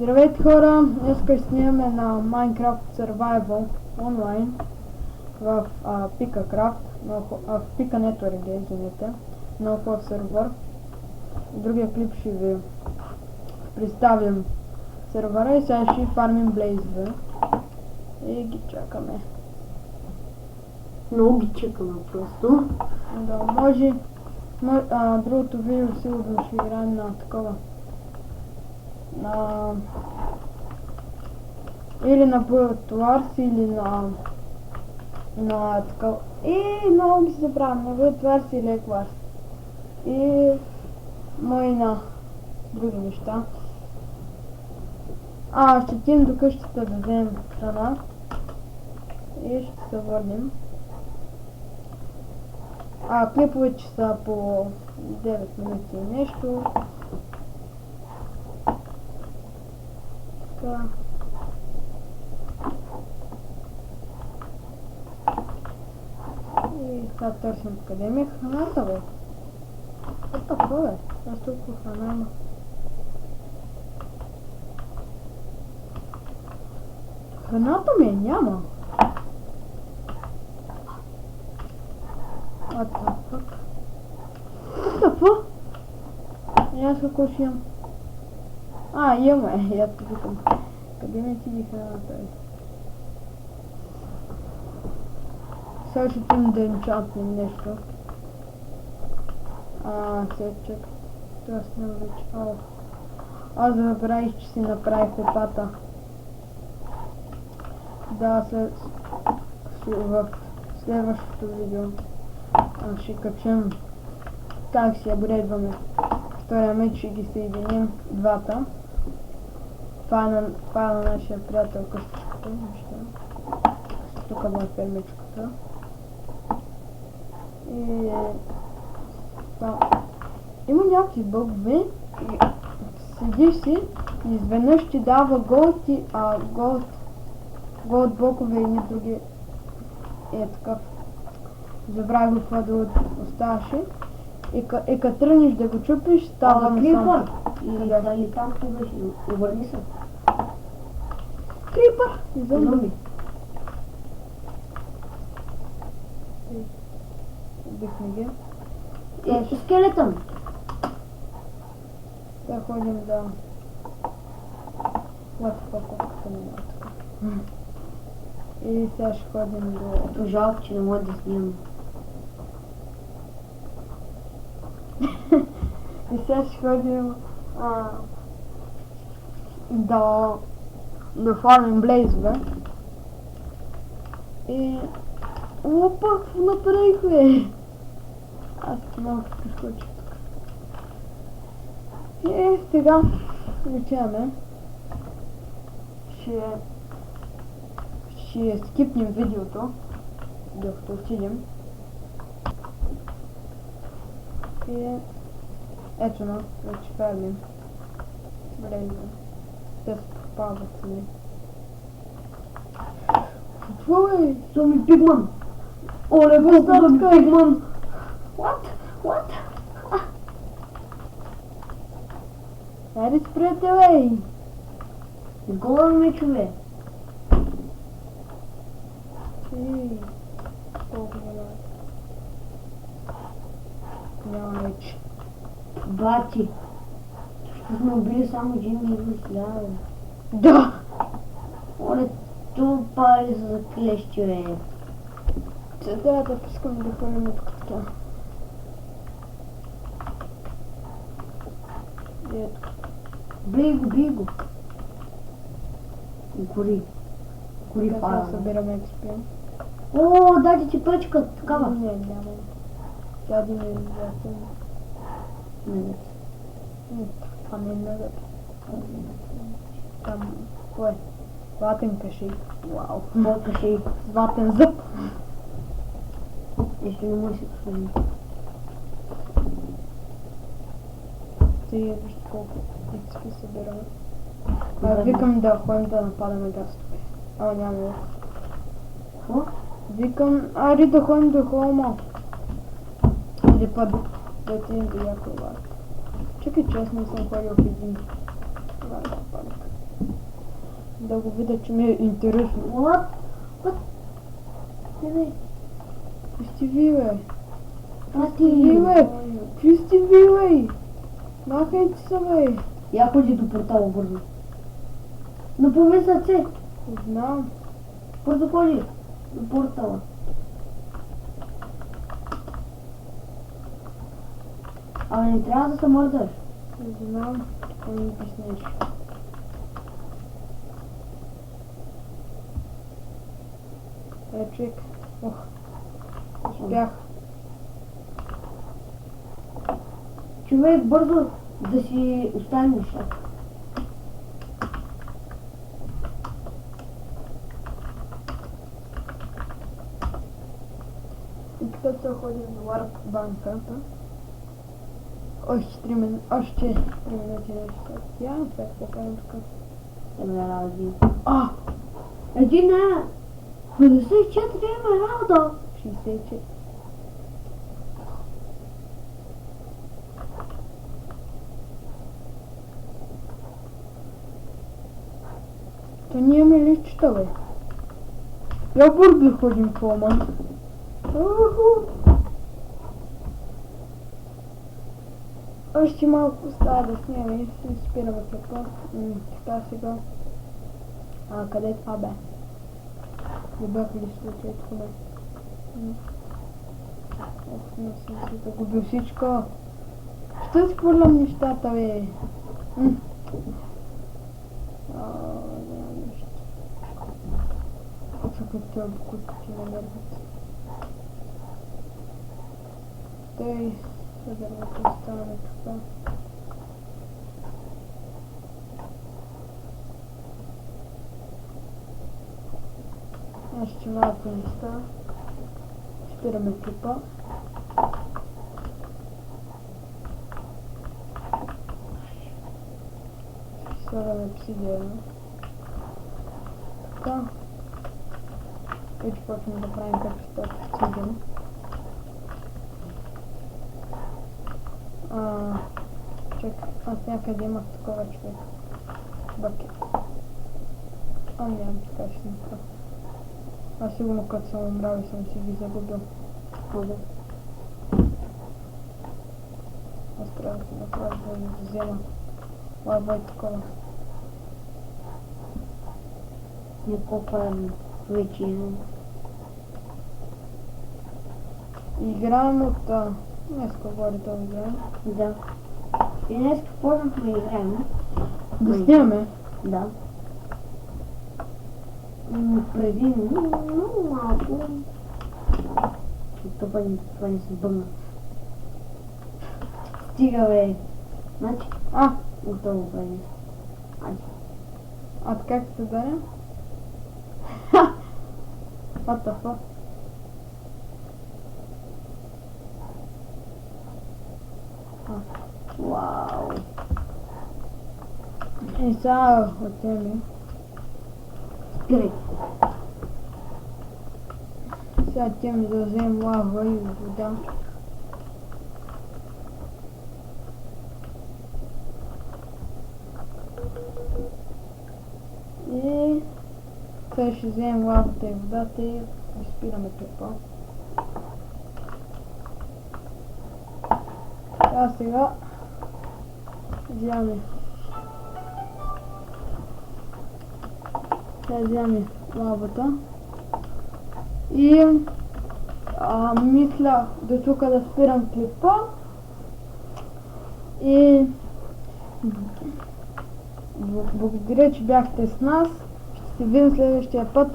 Здравейте хора, днес ще снимаме на Minecraft Survival онлайн в PikaCraft, в Pika Network, извинете, много хубав сервер. В другия клип ще ви представим сервера и сега ще фармим блейзове и ги чакаме. Много ги чекаме просто. Да, може другото видео сигурно ще играем на такова. Или на Build или на такова. И много ги се забравям, на Build или Equars. И мои на други неща. Ще отидем до къщата да вземем храна и ще се върнем. Клиповете са по 9 минути и нещо. Така. И сега търсим къде ми е храната, бе. What the fuck, бе? Аз толкова храна има. Храната ми няма. What the fuck? What the fuck? И аз какво ще имам? Имаме, я те викам. Къде ми отиде храната? Сега ще отидем да енчантнем нещо. Сега чак. Това снимам вече. Аз забравих, че си направих лопата. Да, в следващото видео ще качем как си апгрейдваме втория меч, ще ги съединим двата. Това е на нашия приятел къщичката. Тук му е фермичката. И има някакви бъгове. Седиш си и изведнъж ти дава голд блокове и ни други. Такъв. Забравя го това да оставаше. И като тръгнеш да го чупиш, става насам. Или там ти беше, обърни се. Крипър! Зомби. Убихме ги. И скелетън. Сега ходим да... И сега ще ходим до... Жалко, че не може да снимам. И сега ще ходим да фармим блейзове. И... Опа, какво направих, бе? Аз малко прескочих тук. И сега отиваме. Ще скипнем видеото, докато отидем. И ето вече фармим. Блейзове. Те се попават сами. Какво е? Зомби пигман! Оле, колко зомби пигман! What? Хайде спрете, бе! Голям мечове! Колко няма меч. Бати! Що сме убили само един и излява. Да! Оле, това ли са за клещи, бе? Трябва да пускам да ходим от така. Ето. Бий го! Гори Сега събираме експи. О, дай ти пръчка, такава. Не, няма. Тя един е изясен. Не. Това не е нагът. Там, кое? Златен кашей. Вау. Какво кашей? Златен зъб. Нещо не може да се посъди. Ти виж колко XP събираме. Викам да ходим да нападаме гастове. Няма лук. Какво? Викам, да ходим до холма. Или път да отидем до някой лак. Чакай, че аз не съм ходил в един. да го видя, че ми е интересно. What? Не, Какви сте ви, бе? това ти Ви, бе? Какви сте ви, бе? Махайте се, бе. Я ходи до портала бързо. Напомни се. Знам. Бързо ходи до портала. Абе не трябва да се мърдаш. Знам. Какво ми обясниш? Човек. Ох. Успях. Човек, бързо да си оставим нещата. И като се ходи на Варп банката, още 3 минути нещо. Я не сега какво правим така. Добре, ради. А! Един не! 54 има работа! 64. То ние имаме личета, бе. Я бързо ходим по ман. Още малко остава да снимаме и си спираме какво. Така сега. Къде е това, бе? Не бях ли случай тук, бе? Ох, не съм си загубил всичко. Ще си хвърлям нещата, бе. Няма нищо. Чакай това, които ти намерят. Тъй, съдървате оставаме така. Още малко неща. Спираме клипа. Слагаме обсидиана. Така. Вече почваме да правим капитат обсидиан. Чакай, аз някъде имах такова човек. Бакет. Нямам така ще направя. Аз сигурно като съм умрал и съм си ги загубил. Може. Аз трябва да се направя да ги взема. Лава и такова. Не копаем вече. Играем от... Днеска говори да играем. Да. И днес почнахме да играем. Да снимаме. Да. Преди много малко. Това не се бъгна. Стига, бе. Значи, готово, бе. А как се даде? What the fuck? Вау. И сега отиваме. Спирай. Сега отиваме да вземем лава и вода. И сега ще вземем лавата и водата и спираме клипа. Сега вземаме. Сега вземаме лавата. И мисля до тук да спирам клипа. И благодаря, че бяхте с нас. Ще се видим следващия път.